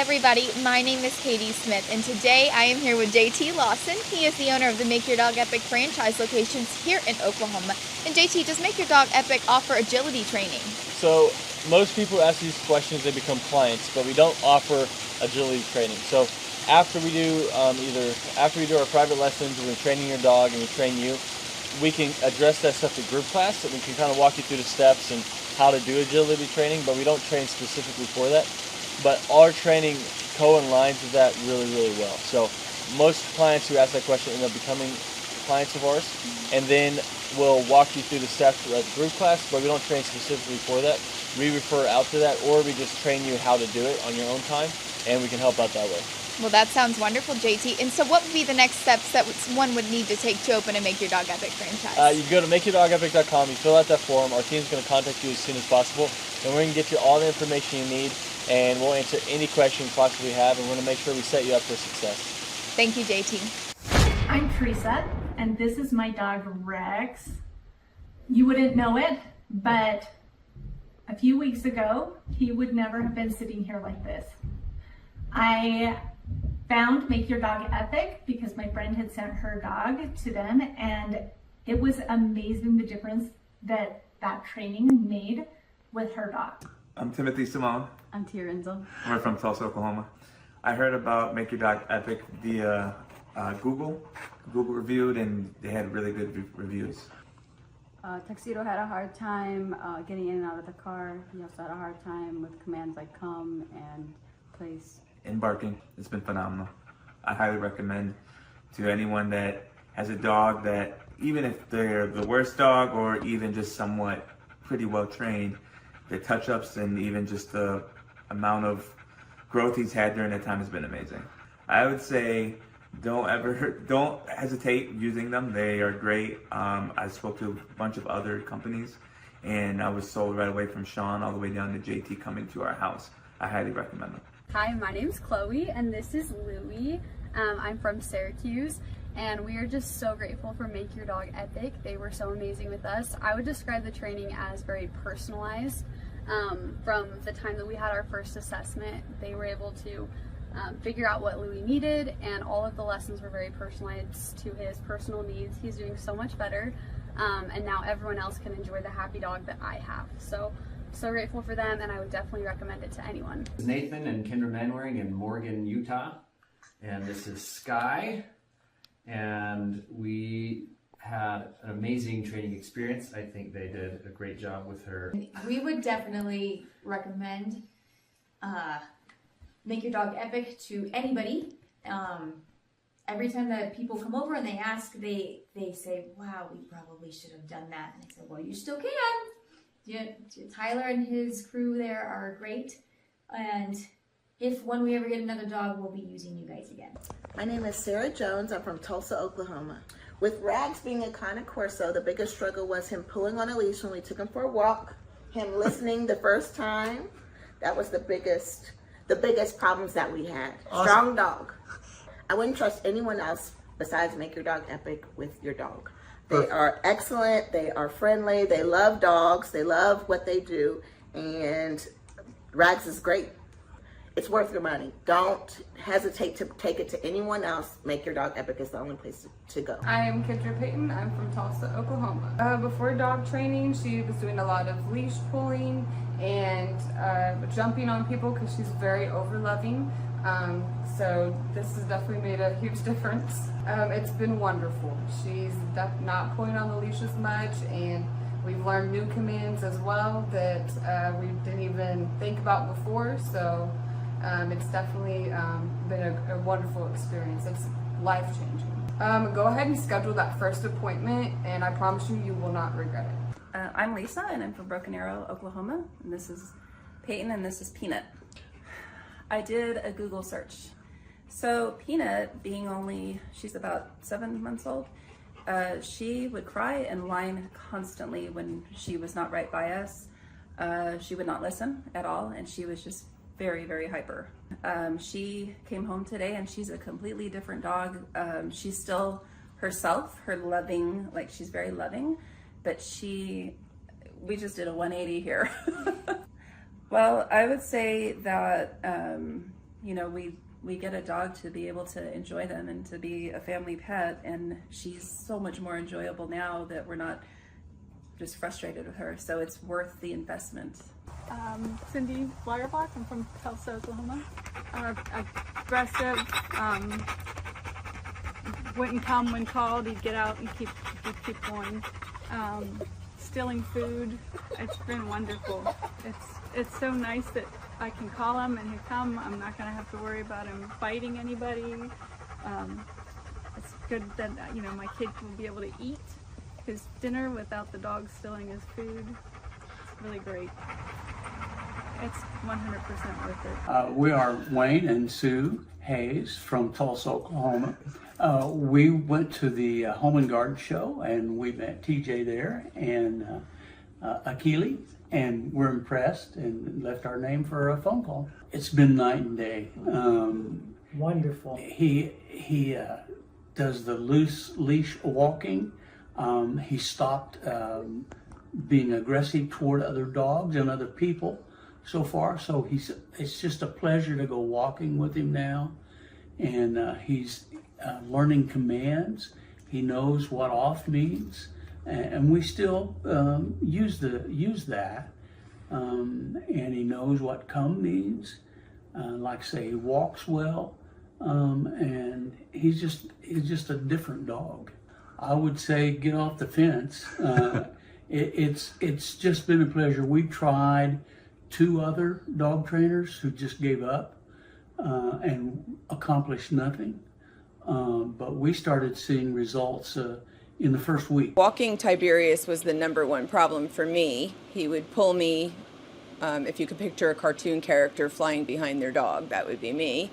everybody, my name is Katie Smith, and today I am here with JT Lawson. He is the owner of the Make Your Dog Epic franchise locations here in Oklahoma. And JT, does Make Your Dog Epic offer agility training? So most people ask these questions, they become clients, but we don't offer agility training. So after we do our private lessons, when we're training your dog and we train you, we can address that stuff in group class, and we can kind of walk you through the steps and how to do agility training, but we don't train specifically for that. But our training co-aligns with that really, really well. So most clients who ask that question end up becoming clients of ours, and then we'll walk you through the steps at the group class, but we don't train specifically for that. We refer out to that, or we just train you how to do it on your own time, and we can help out that way. Well, that sounds wonderful, JT. And so what would be the next steps that one would need to take to open a Make Your Dog Epic franchise? You go to makeyourdogepic.com, you fill out that form, our team's going to contact you as soon as possible, and we're going to get you all the information you need, and we'll answer any question you possibly have, and we're going to make sure we set you up for success. Thank you, JT. I'm Teresa, and this is my dog Rex. You wouldn't know it, but a few weeks ago, he would never have been sitting here like this. I found Make Your Dog Epic because my friend had sent her dog to them, and it was amazing the difference that training made with her dog. I'm Timothy Simone. I'm Tia Renzel. We're from Tulsa, Oklahoma. I heard about Make Your Dog Epic via Google. Google reviewed, and they had really good reviews. Tuxedo had a hard time getting in and out of the car. He also had a hard time with commands like come and place. And barking. It's been phenomenal. I highly recommend to anyone that has a dog that, even if they're the worst dog or even just somewhat pretty well trained, the touch-ups and even just the amount of growth he's had during that time has been amazing. I would say don't hesitate using them. They are great. I spoke to a bunch of other companies, and I was sold right away from Sean all the way down to JT coming to our house. I highly recommend them. Hi, my name's Chloe, and this is Louie. I'm from Syracuse, and we are just so grateful for Make Your Dog Epic. They were so amazing with us. I would describe the training as very personalized. From the time that we had our first assessment, they were able to figure out what Louie needed, and all of the lessons were very personalized to his personal needs. He's doing so much better, and now everyone else can enjoy the happy dog that I have. So grateful for them, and I would definitely recommend it to anyone. This is Nathan and Kendra Manwaring in Morgan, Utah, and this is Sky, and we had an amazing training experience. I think they did a great job with her. We would definitely recommend Make Your Dog Epic to anybody. Every time that people come over and they ask, they say, wow, we probably should have done that. And I said, well, you still can. Yeah, Tyler and his crew there are great, and when we ever get another dog, we'll be using you guys again. My name is Sarah Jones. I'm from Tulsa, Oklahoma. With Rags being a Cane Corso, the biggest struggle was him pulling on a leash when we took him for a walk, him listening the first time. That was the biggest problems that we had. Awesome. Strong dog. I wouldn't trust anyone else besides Make Your Dog Epic with your dog. They are excellent, they are friendly, they love dogs, they love what they do, and Rags is great. It's worth your money. Don't hesitate to take it to anyone else. Make Your Dog Epic is the only place to go. I am Kendra Payton. I'm from Tulsa, Oklahoma. Before dog training, she was doing a lot of leash pulling and jumping on people because she's very over-loving. So this has definitely made a huge difference. It's been wonderful. She's not pulling on the leash as much, and we've learned new commands as well that we didn't even think about before. So it's definitely been a wonderful experience. It's life-changing. Go ahead and schedule that first appointment, and I promise you, you will not regret it. I'm Lisa, and I'm from Broken Arrow, Oklahoma. And this is Peyton, and this is Peanut. I did a Google search. So Peanut, she's about 7 months old, she would cry and whine constantly when she was not right by us. She would not listen at all, and she was just very, very hyper. She came home today, and she's a completely different dog. She's still herself, her loving, like she's very loving, but we just did a 180 here. Well, I would say that you know, we get a dog to be able to enjoy them and to be a family pet, and she's so much more enjoyable now that we're not just frustrated with her, so it's worth the investment. Cindy Feuerbach, I'm from Tulsa, Oklahoma. Aggressive, wouldn't come when called, he'd get out and keep going. Stealing food, it's been wonderful. It's so nice that I can call him and he'll come. I'm not gonna have to worry about him biting anybody. It's good that, you know, my kid will be able to eat his dinner without the dog stealing his food. It's really great. It's 100% worth it. We are Wayne and Sue Hayes from Tulsa, Oklahoma. We went to the Home and Garden Show and we met TJ there and Akili, and we're impressed and left our name for a phone call. It's been night and day. Wonderful. He does the loose leash walking. He stopped being aggressive toward other dogs and other people so far. So it's just a pleasure to go walking with him now. And he's learning commands. He knows what off means. And we still use that. And he knows what come means. Like say, he walks well. And he's just a different dog. I would say get off the fence. It's just been a pleasure. We tried 2 other dog trainers who just gave up and accomplished nothing. But we started seeing results in the first week. Walking Tiberius was the #1 problem for me. He would pull me, if you could picture a cartoon character flying behind their dog, that would be me.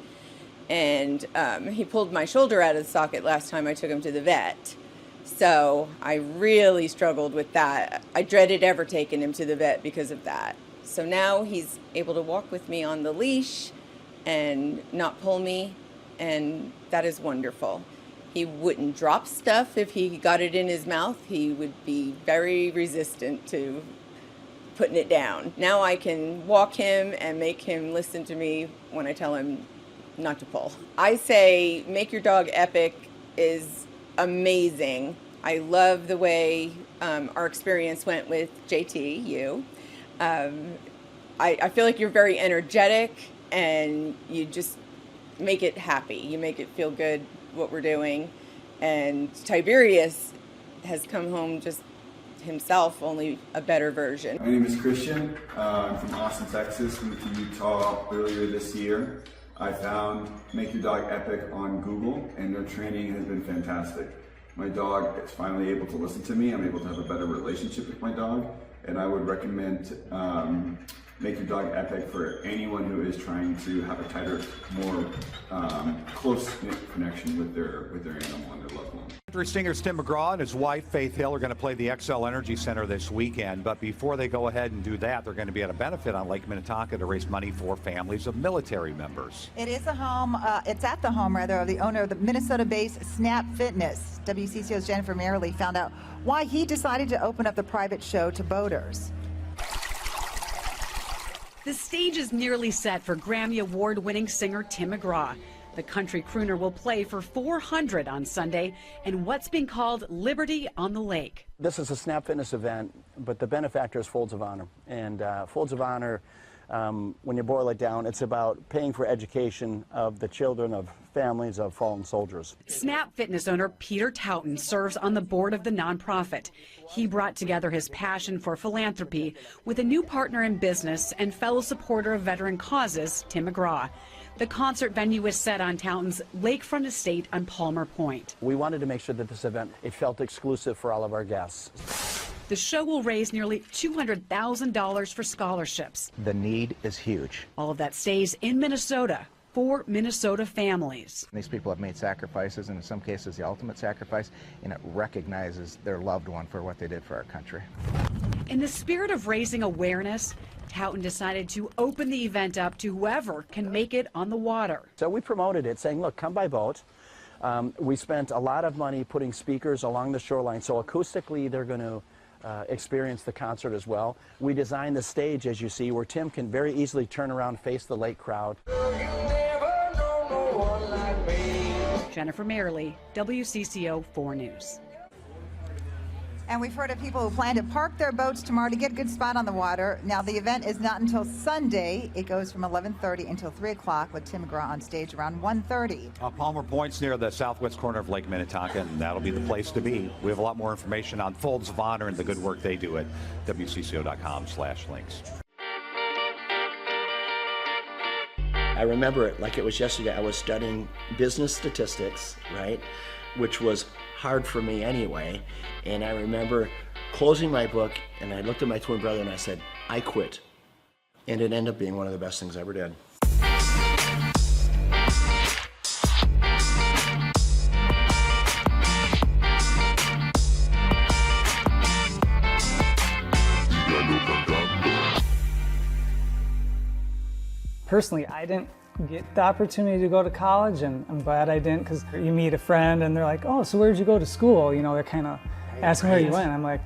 And he pulled my shoulder out of the socket last time I took him to the vet. So I really struggled with that. I dreaded ever taking him to the vet because of that. So now he's able to walk with me on the leash and not pull me, and that is wonderful. He wouldn't drop stuff if he got it in his mouth. He would be very resistant to putting it down. Now I can walk him and make him listen to me when I tell him not to pull. I say Make Your Dog Epic is amazing. I love the way our experience went with JT, you. I feel like you're very energetic and you just make it happy. You make it feel good what we're doing. And Tiberius has come home just himself, only a better version. My name is Christian. I'm from Austin, Texas. Moved to Utah earlier this year. I found Make Your Dog Epic on Google, and their training has been fantastic. My dog is finally able to listen to me. I'm able to have a better relationship with my dog, and I would recommend Make Your Dog Epic for anyone who is trying to have a tighter, more close-knit connection with their animal and their loved one. Country singers Tim McGraw and his wife Faith Hill are going to play the XL Energy Center this weekend, but before they go ahead and do that, they're going to be at a benefit on Lake Minnetonka to raise money for families of military members. It is a home, it's at the home rather of the owner of the Minnesota-based Snap Fitness. WCCO's Jennifer Merrily found out why he decided to open up the private show to boaters. The stage is nearly set for Grammy Award-winning singer Tim McGraw. The country crooner will play for 400 on Sunday in what's being called Liberty on the Lake. This is a Snap Fitness event, but the benefactor is Folds of Honor. And Folds of Honor, when you boil it down, it's about paying for education of the children of families of fallen soldiers. Snap Fitness owner Peter Towton serves on the board of the nonprofit. He brought together his passion for philanthropy with a new partner in business and fellow supporter of veteran causes, Tim McGraw. The concert venue was set on Towton's lakefront estate on Palmer Point. We wanted to make sure that this event, it felt exclusive for all of our guests. The show will raise nearly $200,000 for scholarships. The need is huge. All of that stays in Minnesota for Minnesota families. These people have made sacrifices, and in some cases the ultimate sacrifice, and it recognizes their loved one for what they did for our country. In the spirit of raising awareness, Towton decided to open the event up to whoever can make it on the water. So we promoted it, saying, look, come by boat. We spent a lot of money putting speakers along the shoreline, so acoustically they're going to experience the concert as well. We designed the stage, as you see, where Tim can very easily turn around, face the lake crowd. Jennifer Mayerly, WCCO 4 News. And we've heard of people who plan to park their boats tomorrow to get a good spot on the water. Now, the event is not until Sunday. It goes from 11:30 until 3 o'clock with Tim McGraw on stage around 1:30. Palmer Point's near the southwest corner of Lake Minnetonka, and that'll be the place to be. We have a lot more information on Folds of Honor and the good work they do at WCCO.com/links. I remember it like it was yesterday. I was studying business statistics, right, which was hard for me anyway. And I remember closing my book, and I looked at my twin brother and I said, I quit. And it ended up being one of the best things I ever did. Personally, I didn't get the opportunity to go to college, and I'm glad I didn't, because you meet a friend and they're like, oh, so where'd you go to school? You know, they're kind of asking where you went. I'm like,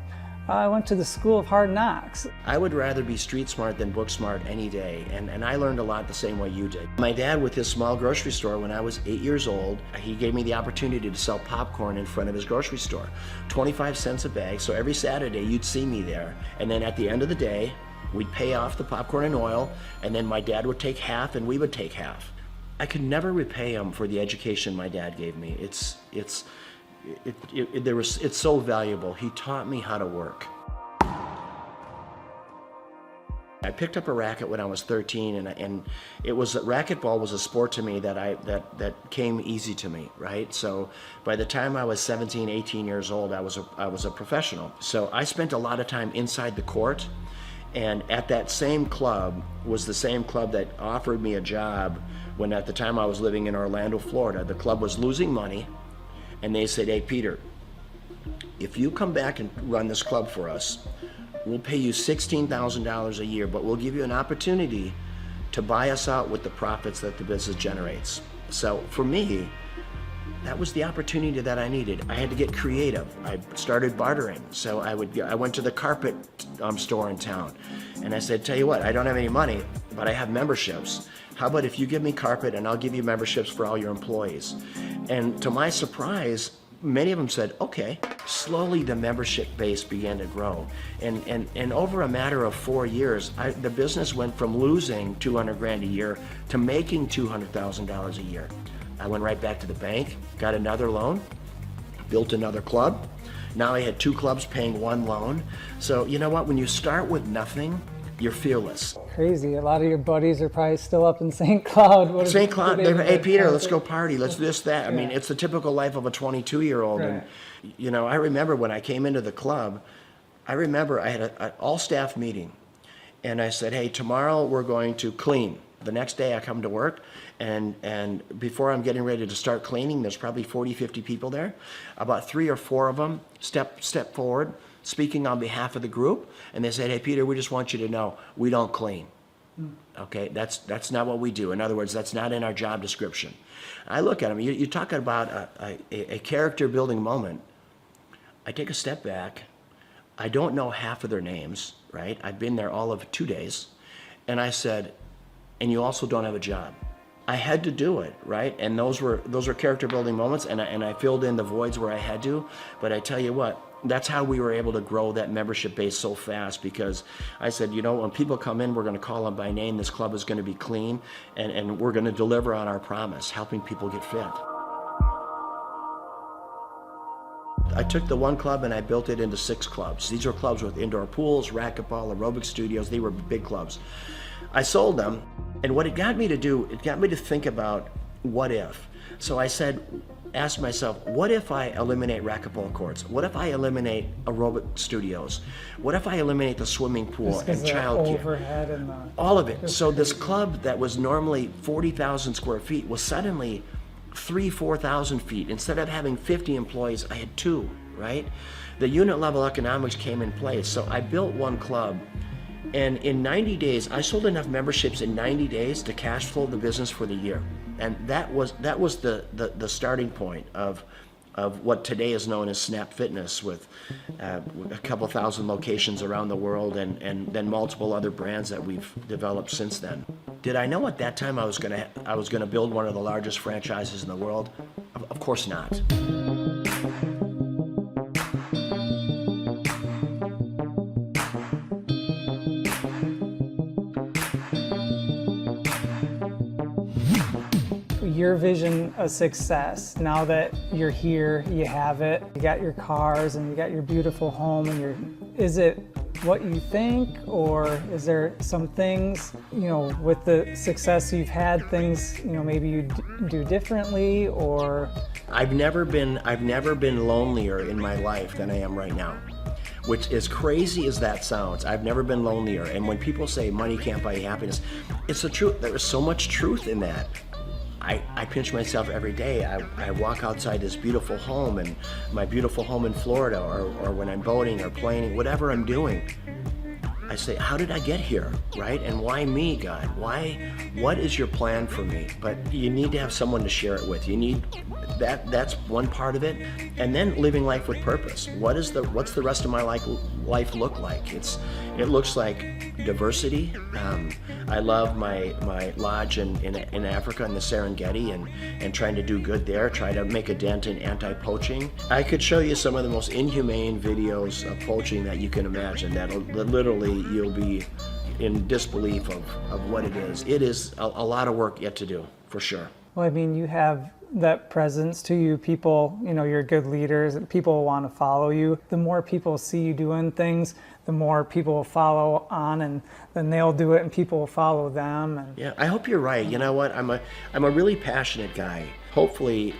I went to the School of Hard Knocks. I would rather be street smart than book smart any day, and I learned a lot the same way you did. My dad, with his small grocery store, when I was 8 years old, he gave me the opportunity to sell popcorn in front of his grocery store. 25 cents a bag, so every Saturday you'd see me there. And then at the end of the day, we'd pay off the popcorn and oil, and then my dad would take half and we would take half. I could never repay him for the education my dad gave me. It's so valuable. He taught me how to work. I picked up a racket when I was 13, and it was racquetball was a sport to me that came easy to me, right? So by the time I was 17, 18 years old, I was a professional. So I spent a lot of time inside the court, and at that same club was the same club that offered me a job when at the time I was living in Orlando, Florida. The club was losing money, and they said, hey, Peter, if you come back and run this club for us, we'll pay you $16,000 a year, but we'll give you an opportunity to buy us out with the profits that the business generates. So for me, that was the opportunity that I needed. I had to get creative. I started bartering. So I went to the carpet store in town, and I said, tell you what, I don't have any money, but I have memberships. How about if you give me carpet and I'll give you memberships for all your employees? And to my surprise, many of them said, okay. Slowly the membership base began to grow. And over a matter of 4 years, the business went from losing $200,000 a year to making $200,000 a year. I went right back to the bank, got another loan, built another club. Now I had 2 clubs paying 1 loan. So you know what, when you start with nothing, you're fearless. Crazy. A lot of your buddies are probably still up in St. Cloud. St. Cloud, hey Peter, let's go party, let's do this, that. I mean, it's the typical life of a 22-year-old. Right. And you know, I remember when I came into the club, I remember I had an all-staff meeting, and I said, hey, tomorrow we're going to clean. The next day I come to work, and before I'm getting ready to start cleaning, there's probably 40, 50 people there. About 3 or 4 of them step forward, speaking on behalf of the group, and they said, hey, Peter, we just want you to know, we don't clean. Okay, that's not what we do. In other words, that's not in our job description. I look at them, you're talking about a character building moment. I take a step back. I don't know half of their names, right? I've been there all of 2 days. And I said, and you also don't have a job. I had to do it, right? And those were character building moments, and I filled in the voids where I had to. But I tell you what, that's how we were able to grow that membership base so fast, because I said, you know, when people come in, we're going to call them by name. This club is going to be clean, and we're going to deliver on our promise, helping people get fit. I took the 1 club and I built it into 6 clubs. These are clubs with indoor pools, racquetball, aerobic studios. They were big clubs. I sold them, and what it got me to do, it got me to think about what if. So I asked myself, what if I eliminate racquetball courts? What if I eliminate aerobic studios? What if I eliminate the swimming pool and childcare? All of it. So this club that was normally 40,000 square feet was suddenly 4,000 feet. Instead of having 50 employees, I had 2, right? The unit level economics came in place. So I built 1 club, and in 90 days, I sold enough memberships in 90 days to cash flow the business for the year. And that was the starting point of what today is known as Snap Fitness, with a couple thousand locations around the world, and then multiple other brands that we've developed since then. Did I know at that time I was gonna build one of the largest franchises in the world? Of course not. Your vision of success, now that you're here, you have it, you got your cars and you got your beautiful home, and is it what you think, or is there some things, you know, with the success you've had, things, you know, maybe you do differently, or? I've never been lonelier in my life than I am right now. Which, as crazy as that sounds, I've never been lonelier. And when people say money can't buy happiness, it's the truth. There is so much truth in that. I pinch myself every day. I walk outside this beautiful home, and my beautiful home in Florida, or when I'm boating or playing, whatever I'm doing, I say, how did I get here, right? And why me, God? What is your plan for me? But you need to have someone to share it with. You need that's one part of it. And then living life with purpose. What's the rest of my life look like? It looks like diversity. I love my lodge in Africa in the Serengeti, and trying to do good there, try to make a dent in anti-poaching. I could show you some of the most inhumane videos of poaching that you can imagine, that literally you'll be in disbelief of what it is. It is a lot of work yet to do, for sure. Well, I mean, you have that presence to you. People, you know, you're good leaders. People want to follow you. The more people see you doing things, the more people will follow on, and then they'll do it and people will follow them. And yeah, I hope you're right. You know what? I'm a really passionate guy. Hopefully,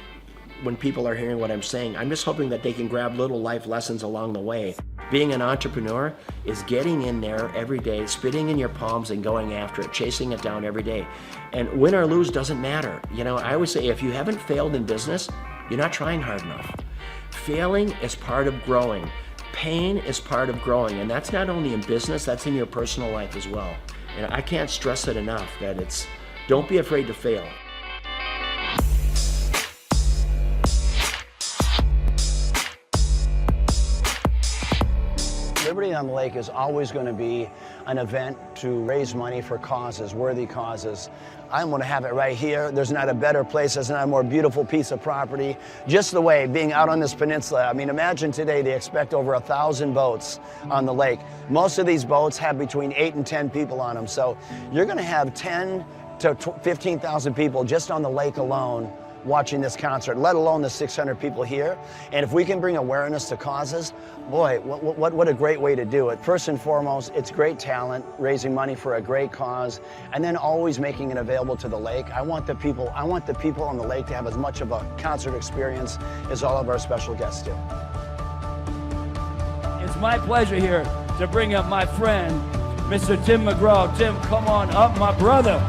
when people are hearing what I'm saying, I'm just hoping that they can grab little life lessons along the way. Being an entrepreneur is getting in there every day, spitting in your palms and going after it, chasing it down every day. And win or lose doesn't matter. You know, I always say, if you haven't failed in business, you're not trying hard enough. Failing is part of growing. Pain is part of growing, and that's not only in business, that's in your personal life as well. And I can't stress it enough that don't be afraid to fail. Liberty on the Lake is always going to be an event to raise money for causes, worthy causes. I'm going to have it right here. There's not a better place, there's not a more beautiful piece of property. Just the way, being out on this peninsula, I mean, imagine today they expect over 1,000 boats on the lake. Most of these boats have between 8 and 10 people on them, so you're going to have 10 to 15,000 people just on the lake alone watching this concert, let alone the 600 people here. And if we can bring awareness to causes, boy, what a great way to do it. First and foremost, it's great talent, raising money for a great cause, and then always making it available to the lake. I want the people on the lake to have as much of a concert experience as all of our special guests do. It's my pleasure here to bring up my friend, Mr. Tim McGraw. Tim, come on up, my brother.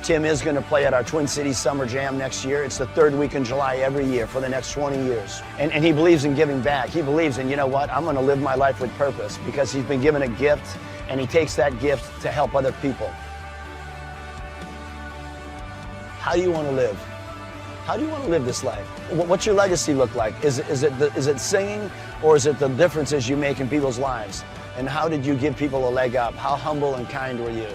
Tim is going to play at our Twin Cities Summer Jam next year. It's the third week in July every year for the next 20 years. And he believes in giving back. He believes in, you know what, I'm going to live my life with purpose, because he's been given a gift, and he takes that gift to help other people. How do you want to live? How do you want to live this life? What's your legacy look like? Is it singing, or is it the differences you make in people's lives? And how did you give people a leg up? How humble and kind were you?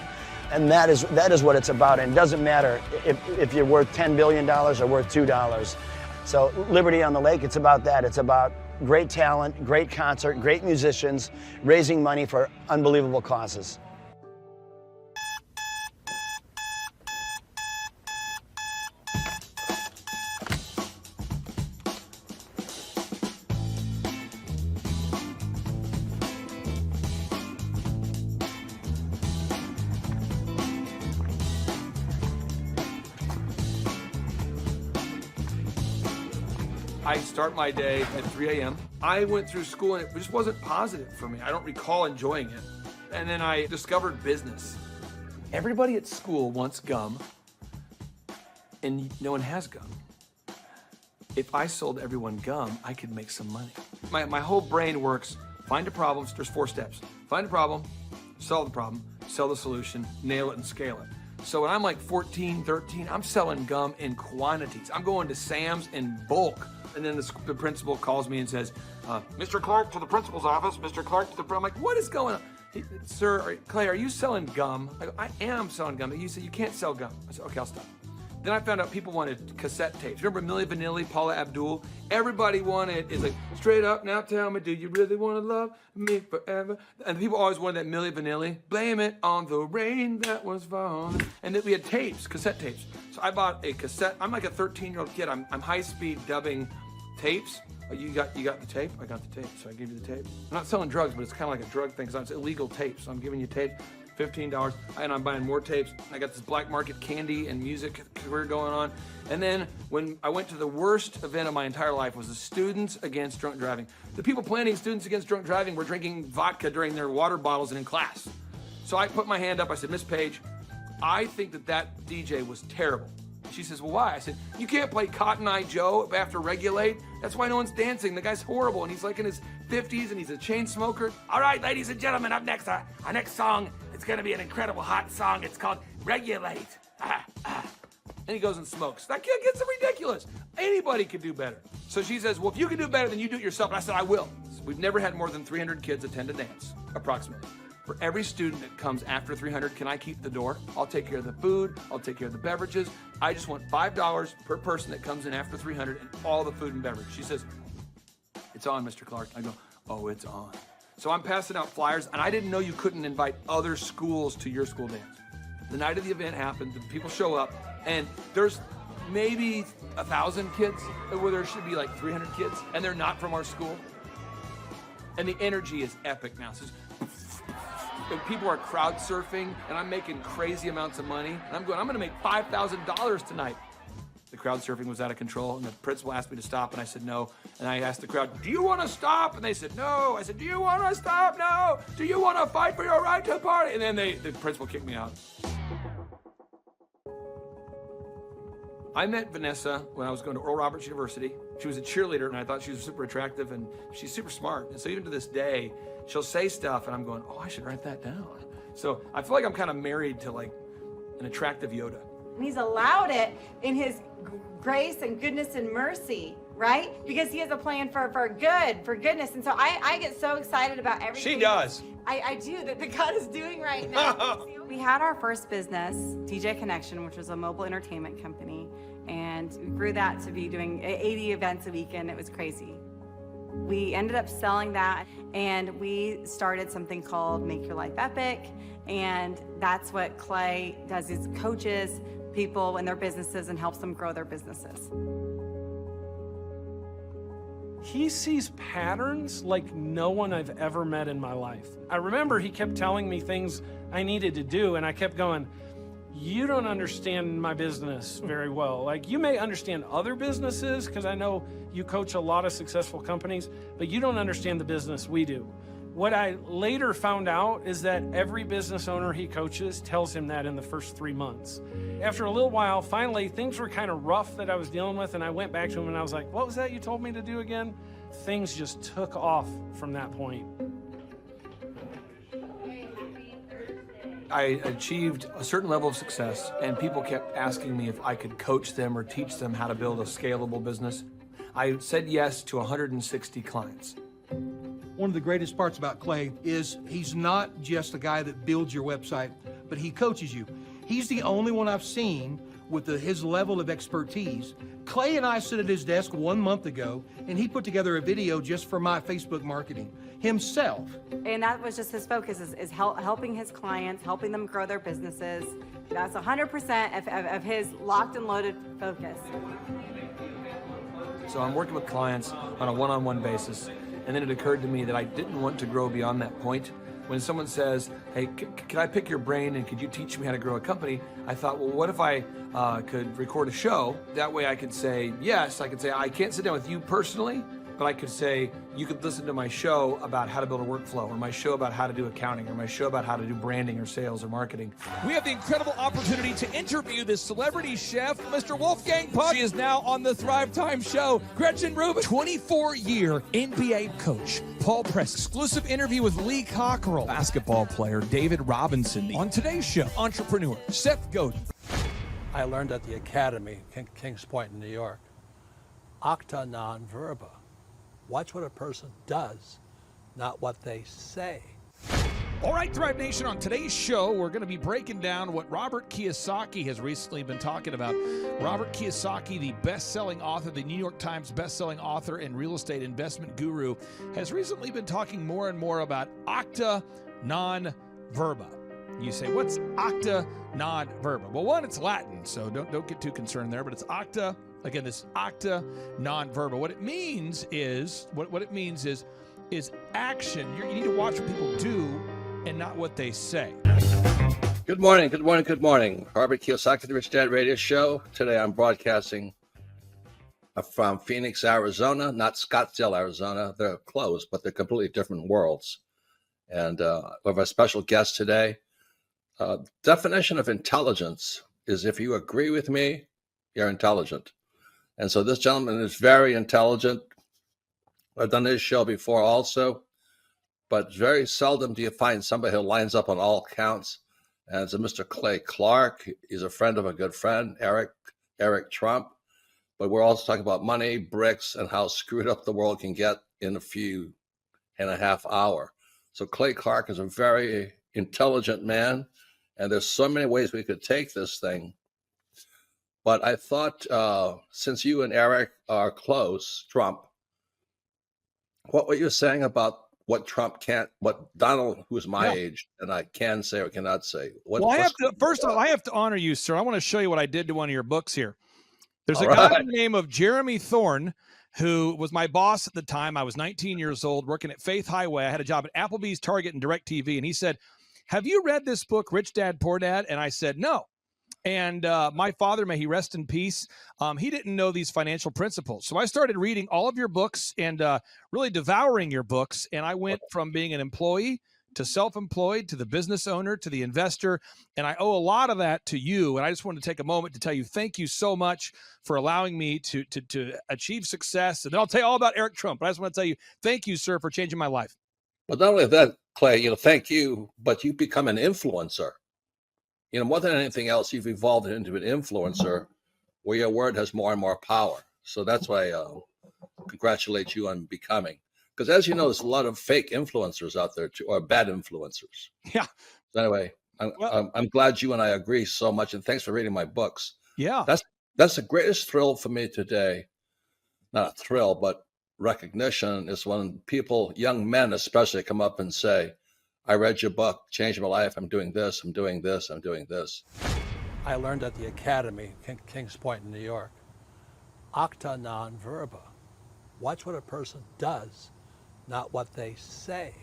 And that is what it's about. And it doesn't matter if you're worth $10 billion or worth $2. So Liberty on the Lake, it's about that. It's about great talent, great concert, great musicians, raising money for unbelievable causes. I start my day at 3 a.m. I went through school and it just wasn't positive for me. I don't recall enjoying it. And then I discovered business. Everybody at school wants gum, and no one has gum. If I sold everyone gum, I could make some money. My whole brain works, find a problem, there's 4 steps. Find a problem, solve the problem, sell the solution, nail it and scale it. So when I'm like 14, 13, I'm selling gum in quantities. I'm going to Sam's in bulk. And then the principal calls me and says, Mr. Clark to the principal's office, Mr. Clark to the, I'm like, what is going on? Sir, Clay, are you selling gum? I go, I am selling gum. He said, you can't sell gum. I said, okay, I'll stop. Then I found out people wanted cassette tapes. Remember Milli Vanilli, Paula Abdul? Everybody wanted, it's like, straight up, now tell me, do you really want to love me forever? And people always wanted that Milli Vanilli. Blame it on the rain that was falling. And then we had tapes, cassette tapes. So I bought a cassette. I'm like a 13-year-old kid. I'm high-speed dubbing tapes. Oh, you got the tape? I got the tape, so I gave you the tape. I'm not selling drugs, but it's kind of like a drug thing because it's illegal tape. So I'm giving you tape, $15, and I'm buying more tapes. I got this black market candy and music career going on. And then when I went to the worst event of my entire life was the Students Against Drunk Driving. The people planning Students Against Drunk Driving were drinking vodka during their water bottles and in class. So I put my hand up, I said, Miss Page, I think that DJ was terrible. She says, well, why? I said, you can't play Cotton Eye Joe after Regulate. That's why no one's dancing. The guy's horrible, and he's like in his 50s, and he's a chain smoker. All right, ladies and gentlemen, up next, our next song, it's going to be an incredible hot song. It's called Regulate. And he goes and smokes. That kid gets ridiculous. Anybody could do better. So she says, well, if you can do better, then you do it yourself. And I said, I will. So we've never had more than 300 kids attend a dance, approximately. For every student that comes after 300, can I keep the door? I'll take care of the food. I'll take care of the beverages. I just want $5 per person that comes in after 300 and all the food and beverage. She says, it's on, Mr. Clark. I go, oh, it's on. So I'm passing out flyers, and I didn't know you couldn't invite other schools to your school dance. The night of the event happened, the people show up, and there's maybe 1,000 kids, where there should be like 300 kids, and they're not from our school. And the energy is epic now. So and people are crowd surfing, and I'm making crazy amounts of money. And I'm gonna make $5,000 tonight. The crowd surfing was out of control, and the principal asked me to stop, and I said no. And I asked the crowd, do you want to stop? And they said no. I said, do you want to stop? No. Do you want to fight for your right to party? And then the principal kicked me out. I met Vanessa when I was going to Oral Roberts University. She was a cheerleader, and I thought she was super attractive, and she's super smart. And so even to this day, she'll say stuff, and I'm going, oh, I should write that down. So I feel like I'm kind of married to like an attractive Yoda. And he's allowed it in his grace and goodness and mercy, right? Because he has a plan for goodness. And so I get so excited about everything. She does. I do, that God is doing right now. We had our first business, DJ Connection, which was a mobile entertainment company. And we grew that to be doing 80 events a weekend. It was crazy. We ended up selling that, and we started something called Make Your Life Epic. And that's what Clay does, is coaches people in their businesses and helps them grow their businesses. He sees patterns like no one I've ever met in my life. I remember he kept telling me things I needed to do, and I kept going, you don't understand my business very well. Like, you may understand other businesses, because I know you coach a lot of successful companies, but you don't understand the business we do. What I later found out is that every business owner he coaches tells him that in the first 3 months. After a little while, finally, things were kind of rough that I was dealing with, and I went back to him and I was like, what was that you told me to do again? Things just took off from that point. I achieved a certain level of success, and people kept asking me if I could coach them or teach them how to build a scalable business. I said yes to 160 clients. One of the greatest parts about Clay is he's not just a guy that builds your website, but he coaches you. He's the only one I've seen with his level of expertise. Clay and I sit at his desk 1 month ago, and he put together a video just for my Facebook marketing himself. And that was just his focus, is helping his clients, helping them grow their businesses. That's 100% of his locked and loaded focus. So I'm working with clients on a one-on-one basis, and then it occurred to me that I didn't want to grow beyond that point. When someone says, hey, can I pick your brain and could you teach me how to grow a company? I thought, well, what if I could record a show? That way I could say, yes, I could say, I can't sit down with you personally, but I could say, you could listen to my show about how to build a workflow, or my show about how to do accounting, or my show about how to do branding or sales or marketing. We have the incredible opportunity to interview this celebrity chef, Mr. Wolfgang Puck. She is now on the Thrive Time show. Gretchen Rubin, 24-year NBA coach. Paul Press, exclusive interview with Lee Cockrell. Basketball player David Robinson. On today's show, entrepreneur Seth Godin. I learned at the Academy, Kings Point in New York, acta non verba. Watch what a person does, not what they say. All right, Thrive Nation, on today's show, we're going to be breaking down what Robert Kiyosaki has recently been talking about. Robert Kiyosaki, the best-selling author, the New York Times best-selling author and real estate investment guru, has recently been talking more and more about acta non verba. You say, what's acta non verba? Well, one, it's Latin, so don't get too concerned there, but it's acta. Again, this acta non verba. What it means is action. You need to watch what people do and not what they say. Good morning, good morning, good morning. Robert Kiyosaki, the Rich Dad Radio Show. Today I'm broadcasting from Phoenix, Arizona, not Scottsdale, Arizona. They're close, but they're completely different worlds. And we have a special guest today. Definition of intelligence is if you agree with me, you're intelligent. And so this gentleman is very intelligent. I've done this show before also, but very seldom do you find somebody who lines up on all counts. And it's a Mr. Clay Clark. He's a friend of a good friend, Eric Trump. But we're also talking about money, bricks, and how screwed up the world can get in a few and a half hour. So Clay Clark is a very intelligent man, and there's so many ways we could take this thing. But I thought, since you and Eric are close, Trump, what you're saying about what Trump can't, what Donald, who's my age, and I can say or cannot say. First of all, I have to honor you, sir. I want to show you what I did to one of your books here. There's a guy by the name of Jeremy Thorne, who was my boss at the time. I was 19 years old, working at Faith Highway. I had a job at Applebee's, Target, and DirecTV. And he said, have you read this book, Rich Dad, Poor Dad? And I said, no. And my father, may he rest in peace, he didn't know these financial principles. So I started reading all of your books and really devouring your books. And I went from being an employee to self-employed, to the business owner, to the investor. And I owe a lot of that to you. And I just wanted to take a moment to tell you, thank you so much for allowing me to achieve success. And then I'll tell you all about Eric Trump. But I just want to tell you, thank you, sir, for changing my life. But not only that, Clay, thank you, but you become an influencer. More than anything else, you've evolved into an influencer where your word has more and more power. So that's why I congratulate you on becoming. Because as you know, there's a lot of fake influencers out there, too, or bad influencers. Yeah. So anyway, I'm glad you and I agree so much, and thanks for reading my books. Yeah. That's the greatest thrill for me today. Not a thrill, but recognition is when people, young men especially, come up and say, I read your book, changed my life. I'm doing this, I'm doing this, I'm doing this. I learned at the Academy, Kings Point in New York, acta non verba. Watch what a person does, not what they say.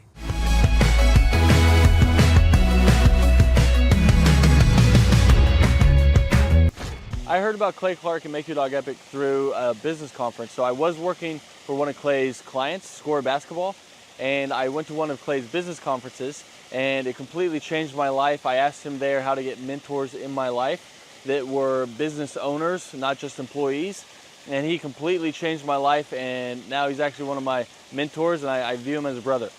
I heard about Clay Clark and Make Your Dog Epic through a business conference. So I was working for one of Clay's clients, Score Basketball, and I went to one of Clay's business conferences, and it completely changed my life. I asked him there how to get mentors in my life that were business owners, not just employees, and he completely changed my life, and now he's actually one of my mentors, and I view him as a brother.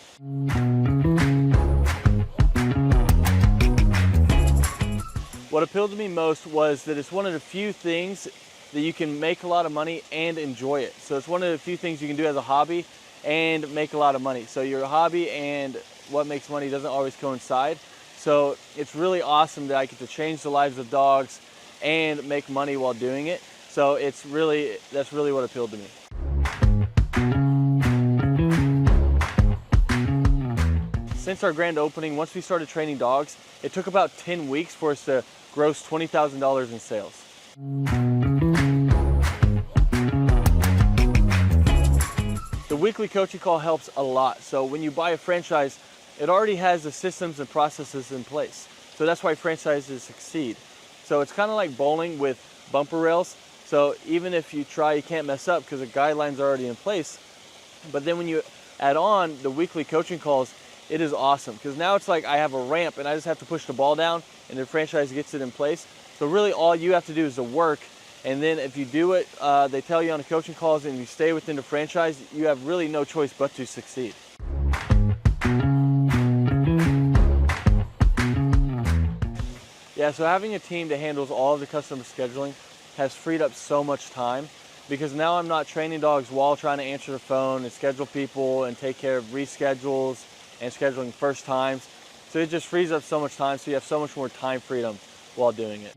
What appealed to me most was that it's one of the few things that you can make a lot of money and enjoy it. So it's one of the few things you can do as a hobby and make a lot of money. So your hobby and what makes money doesn't always coincide. So it's really awesome that I get to change the lives of dogs and make money while doing it. So that's really what appealed to me. Since our grand opening, once we started training dogs, it took about 10 weeks for us to gross $20,000 in sales. The weekly coaching call helps a lot. So when you buy a franchise, it already has the systems and processes in place. So that's why franchises succeed. So it's kind of like bowling with bumper rails. So even if you try, you can't mess up because the guidelines are already in place. But then when you add on the weekly coaching calls, it is awesome because now it's like I have a ramp and I just have to push the ball down and the franchise gets it in place. So really all you have to do is the work. And then if you do it, they tell you on the coaching calls and you stay within the franchise, you have really no choice but to succeed. Yeah, so having a team that handles all of the customer scheduling has freed up so much time because now I'm not training dogs while trying to answer the phone and schedule people and take care of reschedules and scheduling first times. So it just frees up so much time, so you have so much more time freedom while doing it.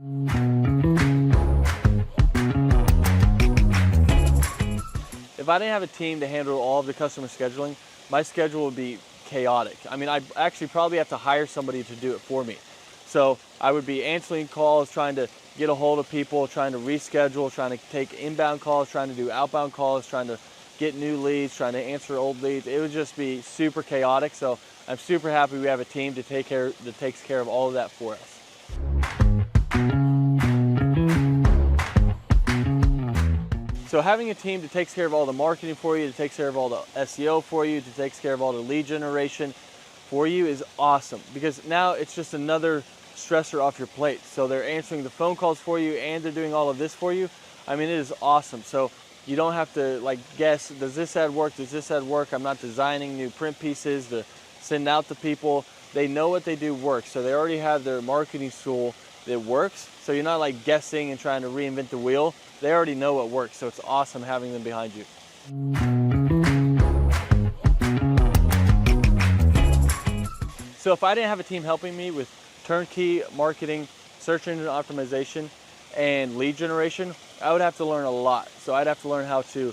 If I didn't have a team to handle all of the customer scheduling, my schedule would be chaotic. I mean, I'd actually probably have to hire somebody to do it for me. So I would be answering calls, trying to get a hold of people, trying to reschedule, trying to take inbound calls, trying to do outbound calls, trying to get new leads, trying to answer old leads. It would just be super chaotic. So I'm super happy we have a team that takes care of all of that for us. So having a team that takes care of all the marketing for you, that takes care of all the SEO for you, that takes care of all the lead generation for you is awesome, because now it's just another stressor off your plate. So they're answering the phone calls for you and they're doing all of this for you. I mean, it is awesome. So you don't have to like guess, does this ad work? Does this ad work? I'm not designing new print pieces to send out to people. They know what they do works. So they already have their marketing tool that works. So you're not like guessing and trying to reinvent the wheel. They already know what works. So it's awesome having them behind you. So if I didn't have a team helping me with turnkey marketing, search engine optimization, and lead generation, I would have to learn a lot. So I'd have to learn how to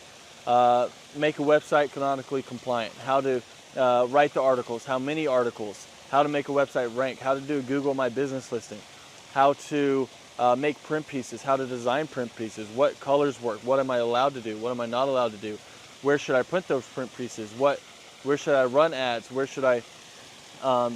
make a website canonically compliant, how to write the articles, how many articles, how to make a website rank, how to do Google My Business listing, how to make print pieces, how to design print pieces, what colors work, what am I allowed to do, what am I not allowed to do, where should I print those print pieces, where should I run ads, where should I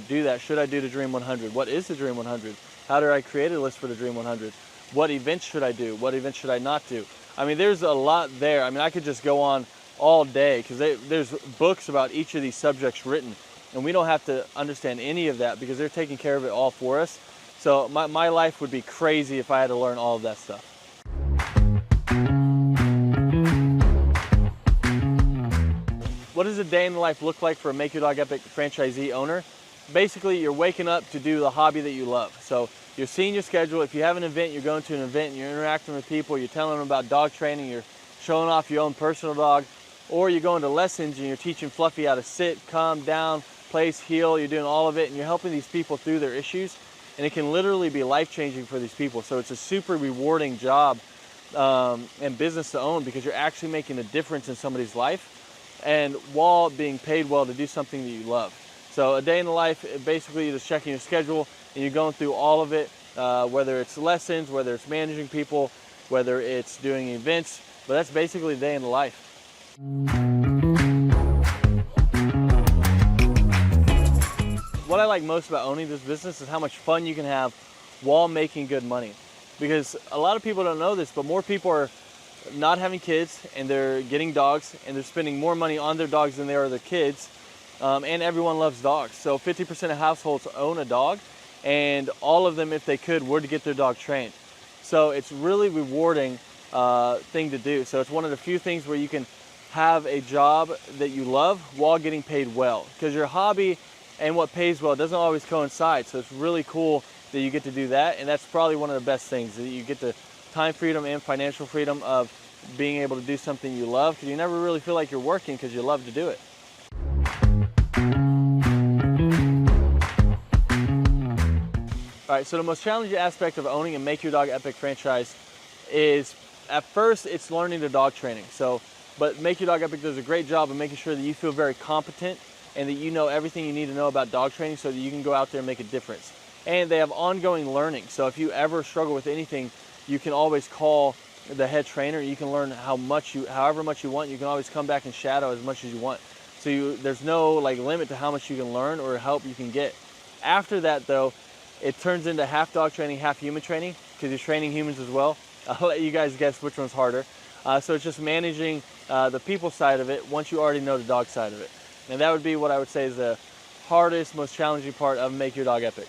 do that, should I do the Dream 100, what is the Dream 100, how do I create a list for the Dream 100, what events should I do, what events should I not do. I mean, there's a lot there. I mean, I could just go on all day because there's books about each of these subjects written, and we don't have to understand any of that because they're taking care of it all for us. So my life would be crazy if I had to learn all of that stuff. What does a day in the life look like for a Make Your Dog Epic franchisee owner? Basically, you're waking up to do the hobby that you love. So you're seeing your schedule. If you have an event, you're going to an event and you're interacting with people, you're telling them about dog training, you're showing off your own personal dog, or you're going to lessons and you're teaching Fluffy how to sit, calm down, place, heel, you're doing all of it, and you're helping these people through their issues. And it can literally be life-changing for these people. So it's a super rewarding job and business to own because you're actually making a difference in somebody's life and while being paid well to do something that you love. So a day in the life, basically you're just checking your schedule and you're going through all of it, whether it's lessons, whether it's managing people, whether it's doing events, but that's basically a day in the life. What I like most about owning this business is how much fun you can have while making good money. Because a lot of people don't know this, but more people are not having kids and they're getting dogs and they're spending more money on their dogs than they are their kids. And everyone loves dogs. So 50% of households own a dog, and all of them, if they could, would get their dog trained. So it's really rewarding thing to do. So it's one of the few things where you can have a job that you love while getting paid well. Because your hobby and what pays well doesn't always coincide. So it's really cool that you get to do that. And that's probably one of the best things, that you get the time freedom and financial freedom of being able to do something you love, because you never really feel like you're working because you love to do it. All right, so the most challenging aspect of owning a Make Your Dog Epic franchise is, at first, it's learning the dog training. But Make Your Dog Epic does a great job of making sure that you feel very competent and that you know everything you need to know about dog training so that you can go out there and make a difference. And they have ongoing learning. So if you ever struggle with anything, you can always call the head trainer. You can learn however much you want. You can always come back and shadow as much as you want. So there's no limit to how much you can learn or help you can get. After that, though, it turns into half dog training, half human training, because you're training humans as well. I'll let you guys guess which one's harder. So it's just managing the people side of it once you already know the dog side of it. And that would be what I would say is the hardest, most challenging part of Make Your Dog Epic.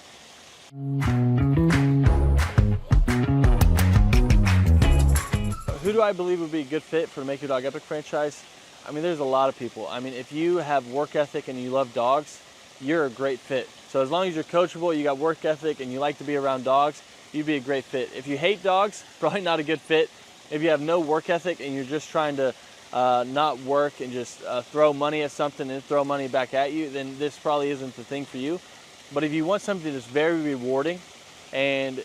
Who do I believe would be a good fit for the Make Your Dog Epic franchise? I mean, there's a lot of people. I mean, if you have work ethic and you love dogs, you're a great fit. So as long as you're coachable, you got work ethic, and you like to be around dogs, you'd be a great fit. If you hate dogs, probably not a good fit. If you have no work ethic and you're just trying to not work and just throw money at something and throw money back at you, then this probably isn't the thing for you. But if you want something that's very rewarding and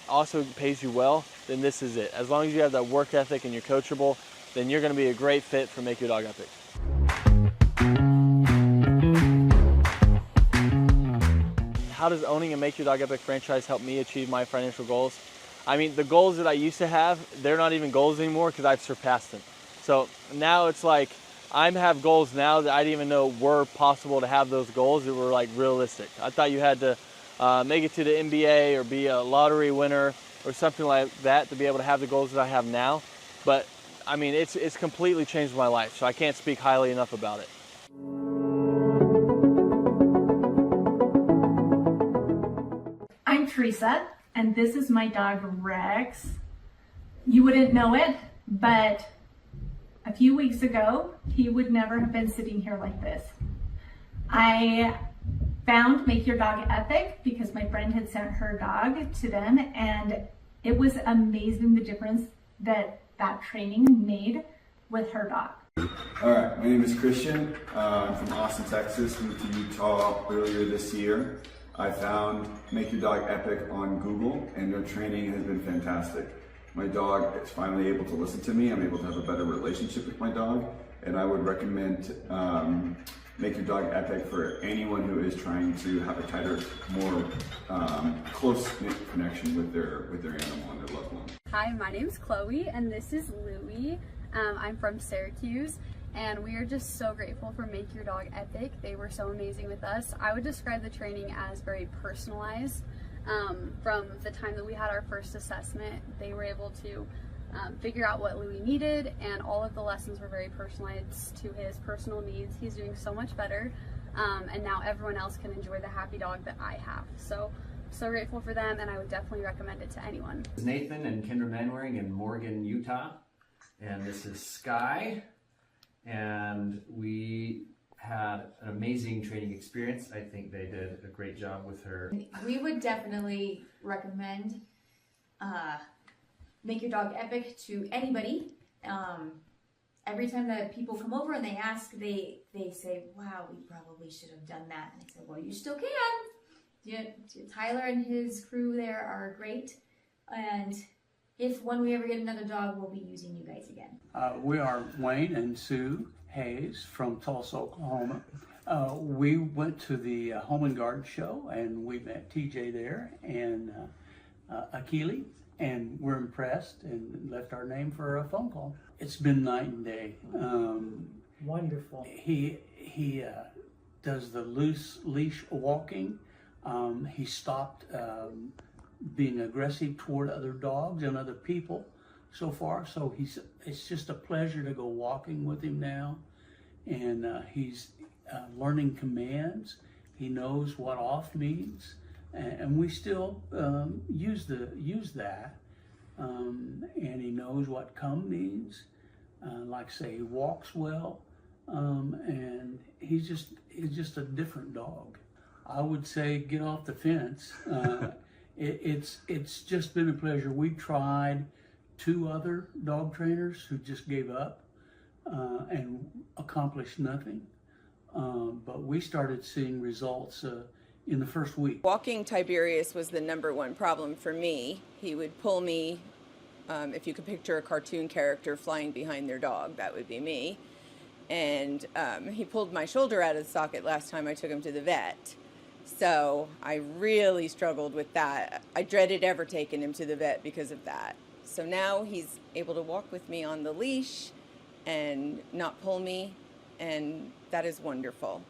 also pays you well, then this is it. As long as you have that work ethic and you're coachable, then you're going to be a great fit for Make Your Dog Epic. How does owning a Make Your Dog Epic franchise help me achieve my financial goals? I mean, the goals that I used to have, they're not even goals anymore because I've surpassed them. So now it's like I have goals now that I didn't even know were possible to have those goals that were like realistic. I thought you had to make it to the NBA or be a lottery winner or something like that to be able to have the goals that I have now. But I mean, it's completely changed my life, so I can't speak highly enough about it. I'm Teresa, and this is my dog Rex. You wouldn't know it, but a few weeks ago, he would never have been sitting here like this. I found Make Your Dog Epic because my friend had sent her dog to them, and it was amazing the difference that training made with her dog. All right, my name is Christian. I'm from Austin, Texas. Moved to Utah earlier this year. I found Make Your Dog Epic on Google, and their training has been fantastic. My dog is finally able to listen to me. I'm able to have a better relationship with my dog, and I would recommend Make Your Dog Epic for anyone who is trying to have a tighter, more close-knit connection with their animal and their loved one. Hi, my name's Chloe, and this is Louie. I'm from Syracuse, and we are just so grateful for Make Your Dog Epic. They were so amazing with us. I would describe the training as very personalized. From the time that we had our first assessment, they were able to figure out what Louie needed, and all of the lessons were very personalized to his personal needs. He's doing so much better, and now everyone else can enjoy the happy dog that I have. So grateful for them, and I would definitely recommend it to anyone. This is Nathan and Kendra Manwaring in Morgan, Utah, and this is Sky, and we had an amazing training experience. I think they did a great job with her. We would definitely recommend Make Your Dog Epic to anybody. Every time that people come over and they ask, they say, wow, we probably should have done that. And I say, well, you still can. Yeah, Tyler and his crew there are great. And when we ever get another dog, we'll be using you guys again. We are Wayne and Sue Hayes from Tulsa, Oklahoma. We went to the Home and Garden show, and we met TJ there and Akili, and we're impressed and left our name for a phone call. It's been night and day. Wonderful. He does the loose leash walking. He stopped being aggressive toward other dogs and other people so far. So it's just a pleasure to go walking with him now. And he's learning commands. He knows what off means. And we still use that. And he knows what come means. Like say, he walks well. And he's just a different dog. I would say get off the fence. It's just been a pleasure. We tried 2 other dog trainers who just gave up and accomplished nothing. But we started seeing results in the first week. Walking Tiberius was the #1 problem for me. He would pull me, if you could picture a cartoon character flying behind their dog, that would be me. And he pulled my shoulder out of the socket last time I took him to the vet. So I really struggled with that. I dreaded ever taking him to the vet because of that. So now he's able to walk with me on the leash and not pull me, and that is wonderful.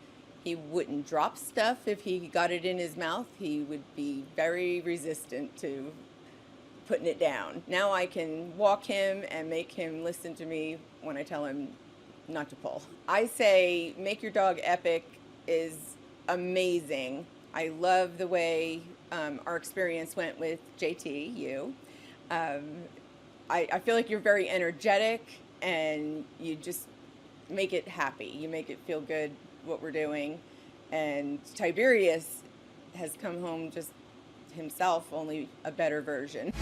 He wouldn't drop stuff if he got it in his mouth. He would be very resistant to putting it down. Now I can walk him and make him listen to me when I tell him not to pull. I say Make Your Dog Epic is amazing. I love the way our experience went with JT, you. I feel like you're very energetic, and you just make it happy. You make it feel good what we're doing. And Tiberius has come home just himself, only a better version.